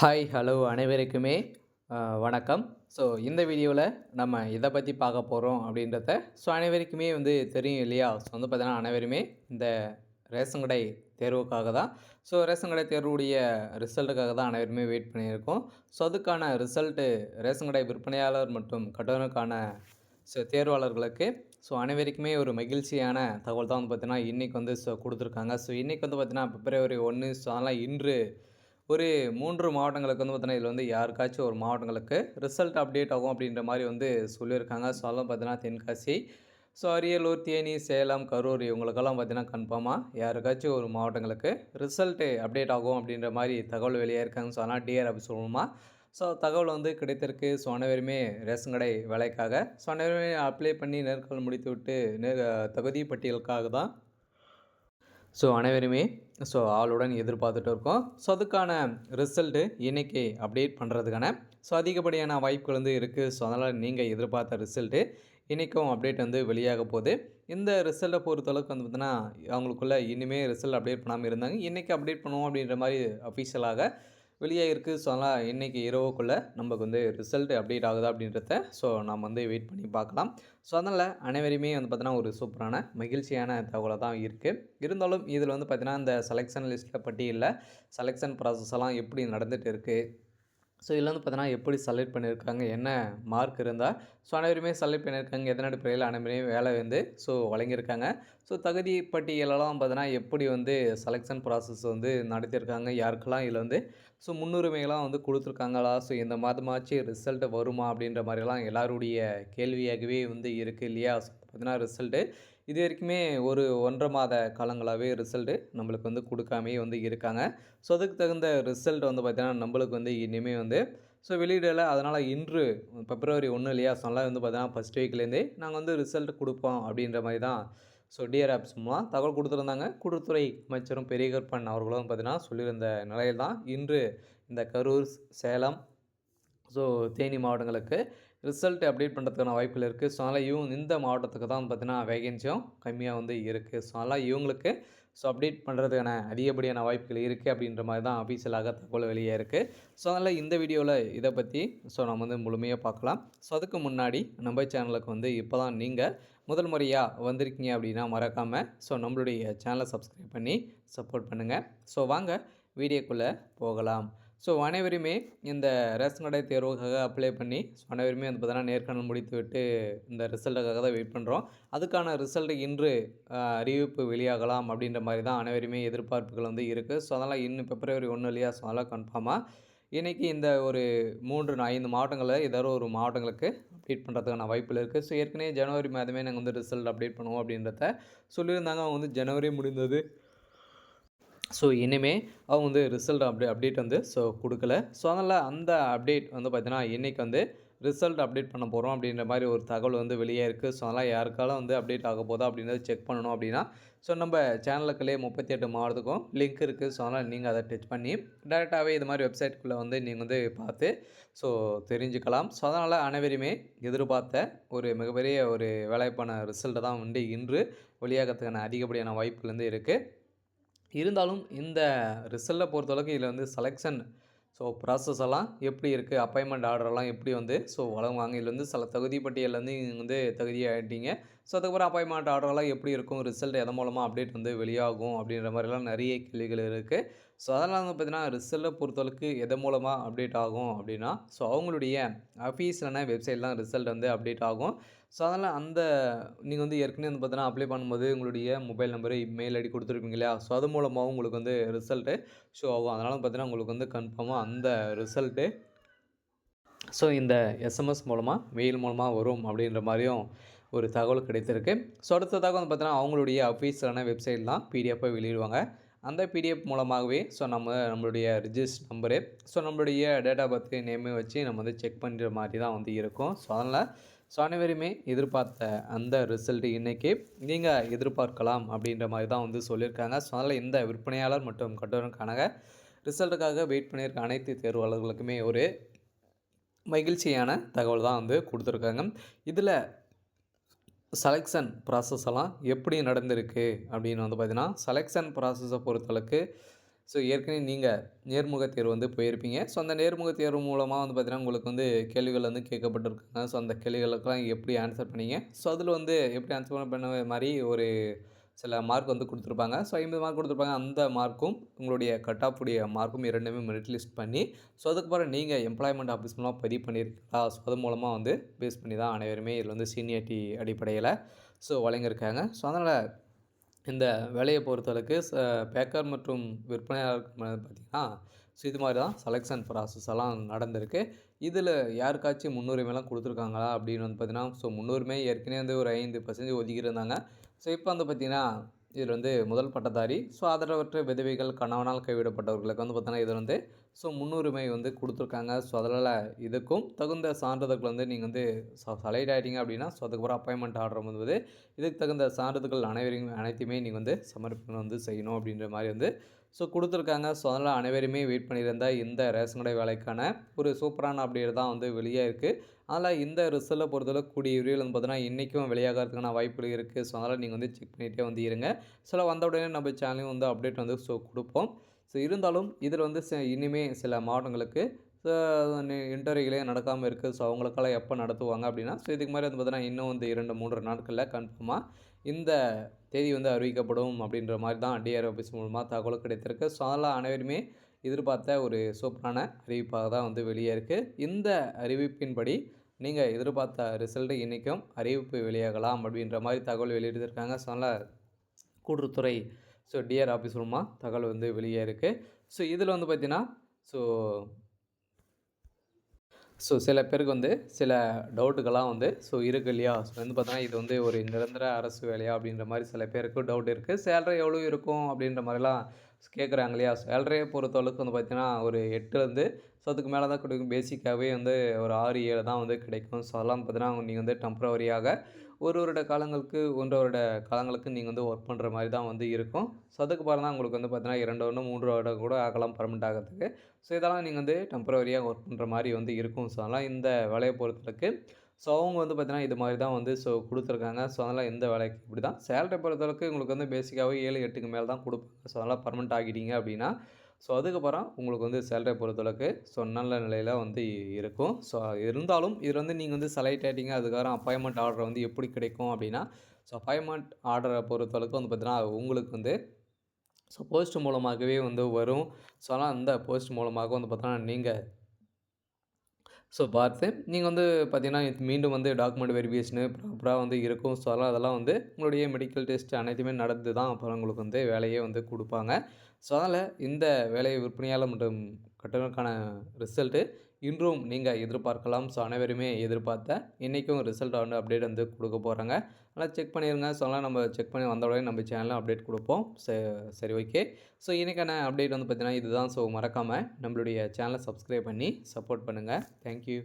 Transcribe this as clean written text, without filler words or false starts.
Hi, hello அனைவருக்குமே வணக்கம். So இந்த வீடியோவில் நம்ம எதை பற்றி பார்க்க போகிறோம் அப்படின்றத அனைவருக்குமே தெரியும் இல்லையா? ஸோ பார்த்தீங்கன்னா அனைவருமே இந்த ரேஷன் கடை தேர்வுக்காக தான் ரேஷன் கடை தேர்வுடைய ரிசல்ட்டுக்காக தான் அனைவருமே வெயிட் பண்ணியிருக்கோம். அதுக்கான ரிசல்ட்டு ரேஷன் கடை விற்பனையாளர் மற்றும் கட்டணக்கான தேர்வாளர்களுக்கு அனைவருக்குமே ஒரு மகிழ்ச்சியான தகவல் தான் பார்த்தீங்கன்னா இன்றைக்கி கொடுத்துருக்காங்க. இன்றைக்கி பார்த்தீங்கன்னா பிப்ரவரி 1. அதனால் இன்று ஒரு 3 மாவட்டங்களுக்கு பார்த்தீங்கன்னா, இதில யாருக்காச்சும் ஒரு மாவட்டங்களுக்கு ரிசல்ட் அப்டேட் ஆகும் அப்படின்ற மாரி சொல்லியிருக்காங்க. அதெல்லாம் பார்த்தீங்கன்னா தென்காசி, அரியலூர், தேனி, சேலம், கரூர் இவங்களுக்கெல்லாம் பார்த்தீங்கன்னா கன்ஃபார்மா யாருக்காச்சும் ஒரு மாவட்டங்களுக்கு ரிசல்ட்டு அப்டேட் ஆகும் அப்படின்ற மாரி தகவல் வெளியாகிருக்காங்க. அதனால் டிஆர் ஆஃபீஸ் மூலமா தகவல் கிடைத்திருக்கு. அனைவருமே ரேஷன் கடை வேலைக்காக அனைவருமே அப்ளை பண்ணி நேர்காணல் முடித்துவிட்டு தகுதி பட்டியலுக்காக தான் அனைவருமே ஆளுடன் எதிர்பார்த்துட்டு இருக்கோம். அதுக்கான ரிசல்ட்டு இன்றைக்கி அப்டேட் பண்ணுறதுக்கான அதிகப்படியான வாய்ப்புகள் இருக்குது. அதனால் நீங்கள் எதிர்பார்த்த ரிசல்ட்டு இன்றைக்கும் அப்டேட் வெளியாக போகுது. இந்த ரிசல்ட்டை பொறுத்தளவுக்கு பார்த்தீங்கன்னா, அவங்களுக்குள்ள இனிமே ரிசல்ட் அப்டேட் பண்ணாமல் இருந்தாங்க. இன்றைக்கி அப்டேட் பண்ணுவோம் அப்படின்ற மாதிரி அஃபிஷியலாக வெளியாகிருக்கு. அதனால் இன்றைக்கி இரவுக்குள்ளே நமக்கு ரிசல்ட் அப்டேட் ஆகுதா அப்படின்றத நாம் வெயிட் பண்ணி பார்க்கலாம். அதனால் அனைவரையுமே பார்த்தீங்கன்னா ஒரு சூப்பரான மகிழ்ச்சியான தகவலாக தான் இருக்குது. இருந்தாலும் இதில் பார்த்தீங்கன்னா இந்த செலெக்ஷன் லிஸ்ட்டில் பட்டியலில் செலெக்ஷன் ப்ராசஸ் எல்லாம் எப்படி நடந்துகிட்டு இருக்குது, இதில் பார்த்தீங்கன்னா எப்படி செலக்ட் பண்ணியிருக்காங்க, என்ன மார்க் இருந்தால் அனைவருமே செலக்ட் பண்ணியிருக்காங்க, எதன் அடிப்படையில் அனைவரையும் வேலை வழங்கியிருக்காங்க, தகுதி பட்டியலெல்லாம் பார்த்தீங்கன்னா எப்படி செலெக்ஷன் ப்ராசஸ் நடத்தியிருக்காங்க, யாருக்கெல்லாம் இதில் முன்னுரிமைகளாம் கொடுத்துருக்காங்களா, இந்த மாதமாச்சு ரிசல்ட்டு வருமா அப்படின்ற மாதிரிலாம் எல்லாருடைய கேள்வியாகவே இருக்குது இல்லையா? பார்த்தீங்கன்னா ரிசல்ட்டு இது வரைக்குமே ஒரு 1 1/2 மாத காலங்களாகவே ரிசல்ட்டு நம்மளுக்கு கொடுக்காமயே இருக்காங்க. அதுக்கு தகுந்த ரிசல்ட் பார்த்தீங்கன்னா நம்மளுக்கு இனிமேல் வெளியிடலை. அதனால் இன்று பிப்ரவரி 1 இல்லையா? அதனால் பார்த்தீங்கன்னா ஃபஸ்ட் வீக்லேருந்தே நாங்கள் ரிசல்ட் கொடுப்போம் அப்படின்ற மாதிரி தான் டிஆர் ஆப்ஸ் மூலமாக தகவல் கொடுத்துருந்தாங்க. கூட்டுறவுத்துறை அமைச்சரும் பெரியகருப்பன் அவர்களும் பார்த்தீங்கன்னா சொல்லியிருந்த நிலையில் தான் இன்று இந்த கரூர், சேலம், தேனி மாவட்டங்களுக்கு ரிசல்ட் அப்டேட் பண்ணுறதுக்கான வாய்ப்புகள் இருக்குது. அதனால் இந்த மாவட்டத்துக்கு தான் பார்த்தீங்கன்னா வேகன்சியும் கம்மியாக இருக்குது. அதனால் இவங்களுக்கு அப்டேட் பண்ணுறதுக்கான அதிகப்படியான வாய்ப்புகள் இருக்குது அப்படின்ற மாதிரி தான் அஃபீஷியலாக தகவல் வெளியாக இருக்குது. அதனால் இந்த வீடியோவில் இதை பற்றி நம்ம முழுமையாக பார்க்கலாம். அதுக்கு முன்னாடி நம்ம சேனலுக்கு இப்போ தான் நீங்கள் முதல் முறையாக வந்திருக்கீங்க அப்படின்னா மறக்காமல் நம்மளுடைய சேனலை சப்ஸ்கிரைப் பண்ணி சப்போர்ட் பண்ணுங்கள். வாங்க வீடியோக்குள்ளே போகலாம். அனைவருமே இந்த ரேஷன் கடை தேர்வுக்காக அப்ளை பண்ணி அனைவருமே பார்த்தீங்கன்னா நேர்காணல் முடித்துவிட்டு இந்த ரிசல்ட்டுக்காக தான் வெயிட் பண்ணுறோம். அதுக்கான ரிசல்ட்டு இன்று அறிவிப்பு வெளியாகலாம் அப்படின்ற மாதிரி தான் அனைவருமே எதிர்பார்ப்புகள் இருக்குது. அதனால் இன்னும் பிப்ரவரி 1 இல்லையா? அதனால் கன்ஃபார்மாக இன்றைக்கி இந்த ஒரு 3 5 மாவட்டங்களில் ஏதாவது ஒரு மாவட்டங்களுக்கு அப்டேட் பண்ணுறதுக்கான வாய்ப்புகள் இருக்குது. ஏற்கனவே ஜனவரி மாதமே நாங்கள் ரிசல்ட் அப்டேட் பண்ணுவோம் அப்படின்றத சொல்லியிருந்தாங்க. அவங்க ஜனவரி முடிந்தது. இனிமே அவங்க ரிசல்ட் அப்டேட் கொடுக்கல. அதனால் அந்த அப்டேட் பார்த்தீங்கன்னா இன்றைக்கி ரிசல்ட் அப்டேட் பண்ண போகிறோம் அப்படின்ற மாதிரி ஒரு தகவல் வெளியாக இருக்குது. அதனால் யாருக்காலும் அப்டேட் ஆக போதா அப்படின்றத செக் பண்ணணும் அப்படின்னா நம்ம சேனலுக்குள்ளே 38 மாவட்டத்துக்கும் லிங்க் இருக்குது. அதனால் நீங்கள் அதை டச் பண்ணி டேரெக்டாகவே இது மாதிரி வெப்சைட்டுக்குள்ளே நீங்கள் பார்த்து தெரிஞ்சுக்கலாம். அதனால் அனைவருமே எதிர்பார்த்த ஒரு மிகப்பெரிய ஒரு வேலைப்பான ரிசல்ட்டை தான் இன்று வெளியாகிறதுக்கான அதிகப்படியான வாய்ப்புகள் இருக்குது. இருந்தாலும் இந்த ரிசல்ட்டை பொறுத்தளவுக்கு இதில் செலெக்ஷன் ப்ராசஸ் எல்லாம் எப்படி இருக்குது, அப்பாயின்மெண்ட் ஆர்டரெல்லாம் எப்படி வழங்குவாங்க, இதில் சில தகுதி பட்டியலேருந்து நீங்கள் தகுதியாகிட்டீங்க. அதுக்கப்புறம் அப்பாயின்மெண்ட் ஆர்டரெல்லாம் எப்படி இருக்கும், ரிசல்ட் எதன் மூலமாக அப்டேட் வெளியாகும் அப்படின்ற மாதிரிலாம் நிறைய கேள்விகள் இருக்குது. அதெல்லாம் பார்த்தீங்கன்னா ரிசல்ட்டை பொறுத்தளவுக்கு எதன் மூலமாக அப்டேட் ஆகும் அப்படின்னா அவங்களுடைய அஃபீஷியலான வெப்சைட் தான் ரிசல்ட் அப்டேட் ஆகும். அதனால் அந்த நீங்கள் ஏற்கனவே பார்த்தீங்கன்னா அப்ளை பண்ணும்போது உங்களுடைய மொபைல் நம்பரு, மெயில் ஐடி கொடுத்துருப்பீங்க இல்லையா? அது மூலமாகவும் உங்களுக்கு ரிசல்ட்டு ஷோ ஆகும். அதனால் பார்த்தீங்கன்னா உங்களுக்கு கன்ஃபார்மாக அந்த ரிசல்ட்டு இந்த எஸ்எம்எஸ் மூலமாக, மெயில் மூலமாக வரும் அப்படின்ற மாதிரியும் ஒரு தகவல் கிடைத்திருக்கு. அடுத்ததாக பார்த்தீங்கன்னா அவங்களுடைய அஃபீஷியலான வெப்சைட் தான் பிடிஎஃப்பை வெளியிடுவாங்க. அந்த பிடிஎஃப் மூலமாகவே நம்மளுடைய ரிஜிஸ்டர் நம்பரு, நம்மளுடைய டேட் ஆஃப் பர்த் நேமை வச்சு நம்ம செக் பண்ணுற மாதிரி தான் இருக்கும். அதனால் அனைவருமே எதிர்பார்த்த அந்த ரிசல்ட்டு இன்றைக்கி நீங்கள் எதிர்பார்க்கலாம் அப்படின்ற மாதிரி தான் சொல்லியிருக்காங்க. அதனால் இந்த விற்பனையாளர் மற்றும் கட்டணக்கான ரிசல்ட்டுக்காக வெயிட் பண்ணியிருக்க அனைத்து தேர்வாளர்களுக்குமே ஒரு மகிழ்ச்சியான தகவல் தான் கொடுத்துருக்காங்க. இதில் செலெக்ஷன் ப்ராசஸ் எல்லாம் எப்படி நடந்திருக்கு அப்படின்னு பார்த்தீங்கன்னா செலெக்ஷன் ப்ராசஸை பொறுத்தளவுக்கு ஸோ ஏற்கனவே நீங்கள் நேர்முக தேர்வு வந்து போயிருப்பீங்க. ஸோ அந்த நேர்முக தேர்வு மூலமா வந்து பார்த்தீங்கன்னா, உங்களுக்கு வந்து கேள்விகள் வந்து கேட்கப்பட்டிருக்காங்க. ஸோ அந்த கேள்விகளுக்கெல்லாம் எப்படி ஆன்சர் பண்ணீங்க? ஸோ அதில வந்து எப்படி ஆன்சர் பண்ண மாரி ஒரு சில மார்க் வந்து குடுத்துருப்பாங்க. ஸோ 50 மார்க் குடுத்துருப்பாங்க. அந்த மார்க்கும் உங்களுடைய கட் ஆஃப் உடைய மார்க்கும் 2மே மெரிட் லிஸ்ட் பண்ணி, ஸோ அதுக்கப்புறம் நீங்க எம்ப்ளாய்மென்ட் ஆஃபீஸ் மூலமா பதிவு பண்ணியிருக்கீங்களா? ஸோ அது மூலமா வந்து பேஸ் பண்ணி தான் அனைவருமே இதில வந்து சீனியாரிட்டி அடிப்படையில ஸோ வழங்கியிருக்காங்க. ஸோ அதனால இந்த வேலைய பொறுத்தளவுக்கு பேக்கர் மற்றும் விற்பனையாளருக்கு பார்த்தீங்கன்னா, ஸோ இது மாரி தான் செலக்ஷன் ப்ராசஸ் எல்லாம் நடந்திருக்கு. இதில யாருக்காச்சும் முன்னுரிமைலாம் குடுத்துருக்காங்களா? அப்படின்னு வந்து பார்த்தீங்கன்னா, ஸோ முன்னுரிமை ஏற்கனவே வந்து ஒரு 5% ஒதுக்கியிருந்தாங்க. ஸோ இப்போ வந்து பார்த்தீங்கன்னா, இதில வந்து முதல் பட்டதாரி, ஸோ ஆதரவற்ற விதவைகள், கணவனால் கைவிடப்பட்டவர்களுக்கு வந்து பார்த்தீங்கன்னா, இதில வந்து ஸோ முன்னுரிமை வந்து குடுத்துருக்காங்க. ஸோ அதனால இதுக்கும் தகுந்த சான்றிதழ்கள் வந்து நீங்க வந்து செலக்ட் ஆயிட்டீங்க அப்படின்னா, ஸோ அதுக்கப்புறம் அப்பாயின்ட்மென்ட் ஆர்டர் வந்து இதுக்கு தகுந்த சான்றிதழ்கள் அனைத்தையுமே நீங்க வந்து சமர்ப்பணம் வந்து செய்யணும் அப்படின்ற மாரி வந்து ஸோ குடுத்துருக்காங்க. ஸோ அதனால அனைவருமே வெயிட் பண்ணியிருந்த இந்த ரேஷன் கடை வேலைக்கான ஒரு சூப்பரான அப்டேட் தான் வந்து வெளியாயிருக்கு. அதனால் இந்த ரிசல்ட்டை பொறுத்தளவு கூடிய விரைவில் வந்து பார்த்தீங்கன்னா, இன்றைக்கும் வெளியாகறதுக்கான வாய்ப்புகள் இருக்குது. ஸோ அதனால் நீங்கள் வந்து செக் பண்ணிகிட்டே வந்து இருங்க. ஸோ வந்த உடனே நம்ம சேனலையும் வந்து அப்டேட் வந்து ஸோ குடுப்போம். ஸோ இருந்தாலும் இதில வந்து இனிமே சில மாவட்டங்களுக்கு ஸோ இன்டர்வியூகளே நடக்காம இருக்குது. ஸோ அவங்களுக்கெல்லாம் எப்போ நடத்துவாங்க அப்படின்னா, ஸோ இதுக்கு முன்னாடி வந்து பார்த்தீங்கன்னா, இன்னும் வந்து 2, 3 நாட்களில் கன்ஃபார்மா இந்த தேதி வந்து அறிவிக்கப்படும் அப்படின்ற மாரி தான் டிஆர் ஆஃபீஸ் மூலமா தகவல் கிடைத்திருக்கு. ஸோ அதெல்லாம் அனைவருமே எதிர்பார்த்த ஒரு சூப்பரான அறிவிப்பாக தான் வந்து வெளியே இருக்குது. இந்த அறிவிப்பின்படி நீங்க எதிர்பார்த்த ரிசல்ட் இன்னைக்கும் அறிவிப்பு வெளியாகலாம் அப்படின்ற மாரி தகவல் வெளியிட்டிருக்காங்க. ஸோ அதனால கூட்டுறவுத்துறை ஸோ டிஆர் ஆஃபீஸ் மூலமா தகவல் வந்து வெளியே இருக்கு. ஸோ இதில வந்து பார்த்தீங்கன்னா, ஸோ சில பேருக்கு வந்து சில டவுட்டுகள்லாம் வந்து இருக்கு இல்லையா? ஸோ வந்து பார்த்தோன்னா, இது வந்து ஒரு நிரந்தர அரசு வேலையா? அப்படின்ற மாரி சில பேருக்கு டவுட் இருக்கு. சேலரி எவ்வளோ இருக்கும்? அப்படின்ற மாரிலாம் கேட்குறாங்க இல்லையா? சேலரிய பொறுத்தளவுக்கு வந்து பார்த்தீங்கன்னா, ஒரு 8லேருந்து அதுக்கு மேல தான் கிடைக்கும். பேசிக்காவே வந்து ஒரு 6, 7 தான் வந்து கிடைக்கும். ஸோ அதெல்லாம் பார்த்தீங்கன்னா, நீங்க வந்து டெம்பரவரியாக 1 வருட காலங்களுக்கு 1 1/2 வருட காலங்களுக்கு நீங்க வந்து ஒர்க் பண்ற மாரி தான் வந்து இருக்கும். ஸோ அதுக்கப்புறம் தான் உங்களுக்கு வந்து பார்த்தீங்கன்னா, 2 வருடம், 3 வருடம் கூட ஆகலாம் பெர்மனன்ட் ஆகறதுக்கு. ஸோ இதெல்லாம் நீங்க வந்து டெம்பரவரியா ஒர்க் பண்ற மாரி வந்து இருக்கும். ஸோ அதெல்லாம் இந்த வேலைய பொறுத்தளவுக்கு ஸோ அவங்க வந்து பார்த்தீங்கன்னா, இது மாரி தான் வந்து குடுத்துருக்காங்க. ஸோ அதனால இந்த வேலைக்கு இப்படி தான். சேலரி பொறுத்தளவுக்கு உங்களுக்கு வந்து பேசிக்காவே 7, 8க்கு மேல தான் குடுப்பாங்க. ஸோ அதெல்லாம் பெர்மனன்ட் ஆகிட்டீங்க அப்படின்னா, ஸோ அதுக்கப்புறம் உங்களுக்கு வந்து சேலரிய பொறுத்தளவுக்கு ஸோ நல்ல நிலையில வந்து இருக்கும். ஸோ இருந்தாலும் இதில வந்து நீங்க வந்து செலக்ட் ஆயிட்டீங்க. அதுக்கப்புறம் அப்பாயின்ட்மென்ட் ஆர்டர் வந்து எப்படி கிடைக்கும் அப்படின்னா, ஸோ அப்பாயின்ட்மென்ட் ஆர்டர பொறுத்தளவுக்கு வந்து பார்த்தீங்கன்னா, உங்களுக்கு வந்து ஸோ போஸ்ட் மூலமாகவே வந்து வரும். ஸோ அதனால் அந்த போஸ்ட் மூலமாக வந்து பார்த்தோன்னா, நீங்க பார்த்து நீங்க வந்து பார்த்தீங்கன்னா, மீண்டும் வந்து டாக்குமெண்ட் வெரிஃபிகேஷனு ப்ராப்பரா வந்து இருக்கும். ஸோ அதெல்லாம் வந்து உங்களுடைய மெடிக்கல் டெஸ்ட் அனைத்துமே நடந்து தான் அப்புறம் உங்களுக்கு வந்து வேலையே வந்து குடுப்பாங்க. ஸோ அதனால இந்த வேலை விற்பனையாளர் மற்றும் கட்டணக்கான ரிசல்ட்டு இன்றும் நீங்க எதிர்பார்க்கலாம். ஸோ அனைவருமே எதிர்பார்த்த இன்னைக்கும் ரிசல்ட் வந்து அப்டேட் வந்து குடுக்க போறாங்க. அதனால் செக் பண்ணிருங்க. ஸோ அதெல்லாம் நம்ம செக் பண்ணி வந்த உடனே நம்ம சேனல்ல அப்டேட் குடுப்போம். சரி ஓகே. ஸோ இன்னைக்கான அப்டேட் வந்து பார்த்தீங்கன்னா, இதுதான். ஸோ மறக்காம நம்மளுடைய சேனலை சப்ஸ்கிரைப் பண்ணி சப்போர்ட் பண்ணுங்க. Thank you.